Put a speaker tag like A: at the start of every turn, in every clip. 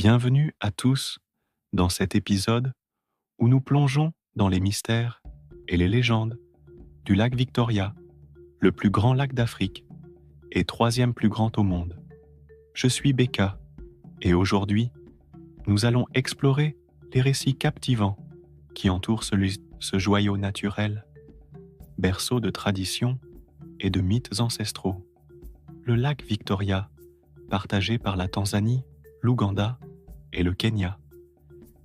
A: Bienvenue à tous dans cet épisode où nous plongeons dans les mystères et les légendes du lac Victoria, le plus grand lac d'Afrique et troisième plus grand au monde. Je suis Becca et aujourd'hui, nous allons explorer les récits captivants qui entourent ce joyau naturel, berceau de traditions et de mythes ancestraux. Le lac Victoria, partagé par la Tanzanie, l'Ouganda et le Kenya,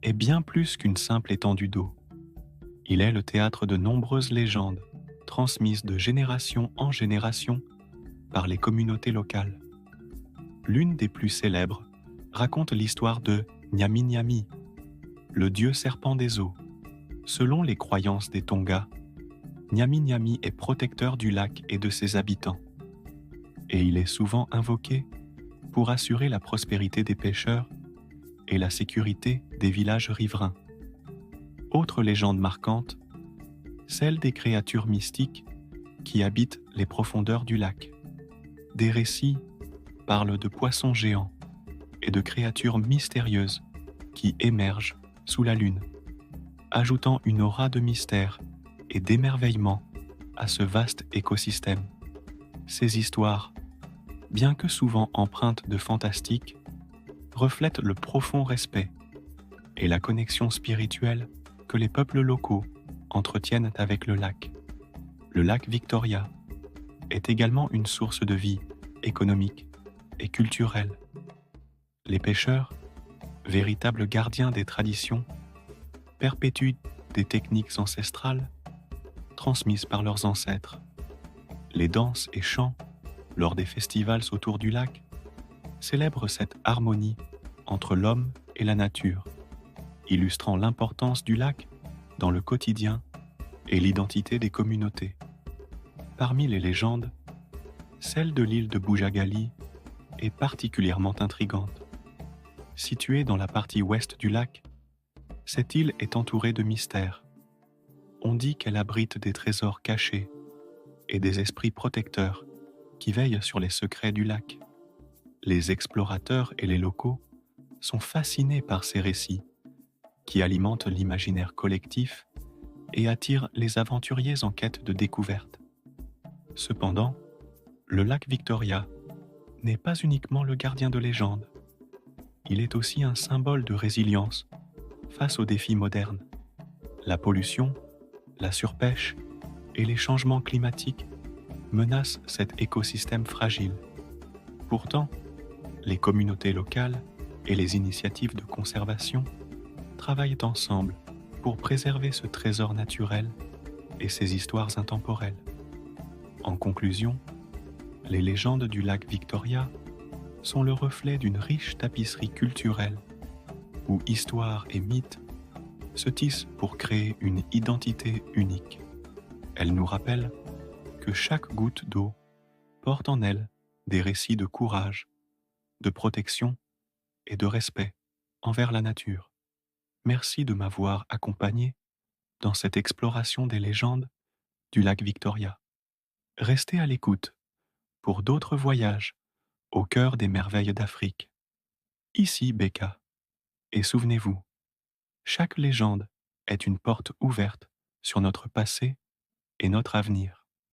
A: est bien plus qu'une simple étendue d'eau. Il est le théâtre de nombreuses légendes, transmises de génération en génération par les communautés locales. L'une des plus célèbres raconte l'histoire de Nyami Nyami, le dieu serpent des eaux. Selon les croyances des Tonga, Nyami Nyami est protecteur du lac et de ses habitants, et il est souvent invoqué pour assurer la prospérité des pêcheurs et la sécurité des villages riverains. Autre légende marquante, celle des créatures mystiques qui habitent les profondeurs du lac. Des récits parlent de poissons géants et de créatures mystérieuses qui émergent sous la lune, ajoutant une aura de mystère et d'émerveillement à ce vaste écosystème. Ces histoires, bien que souvent empreintes de fantastique, reflètent le profond respect et la connexion spirituelle que les peuples locaux entretiennent avec le lac. Le lac Victoria est également une source de vie économique et culturelle. Les pêcheurs, véritables gardiens des traditions, perpétuent des techniques ancestrales transmises par leurs ancêtres. Les danses et chants, lors des festivals autour du lac, célèbrent cette harmonie entre l'homme et la nature, illustrant l'importance du lac dans le quotidien et l'identité des communautés. Parmi les légendes, celle de l'île de Boujagali est particulièrement intrigante. Située dans la partie ouest du lac, cette île est entourée de mystères. On dit qu'elle abrite des trésors cachés et des esprits protecteurs qui veillent sur les secrets du lac. Les explorateurs et les locaux sont fascinés par ces récits qui alimentent l'imaginaire collectif et attirent les aventuriers en quête de découverte. Cependant, le lac Victoria n'est pas uniquement le gardien de légende. Il est aussi un symbole de résilience face aux défis modernes. La pollution, la surpêche et les changements climatiques menacent cet écosystème fragile. Pourtant, les communautés locales et les initiatives de conservation travaillent ensemble pour préserver ce trésor naturel et ses histoires intemporelles. En conclusion, les légendes du lac Victoria sont le reflet d'une riche tapisserie culturelle où histoire et mythes se tissent pour créer une identité unique. Elles nous rappellent que chaque goutte d'eau porte en elle des récits de courage, de protection et de respect envers la nature. Merci de m'avoir accompagné dans cette exploration des légendes du lac Victoria. Restez à l'écoute pour d'autres voyages au cœur des merveilles d'Afrique. Ici Becca. Et souvenez-vous, chaque légende est une porte ouverte sur notre passé et notre avenir.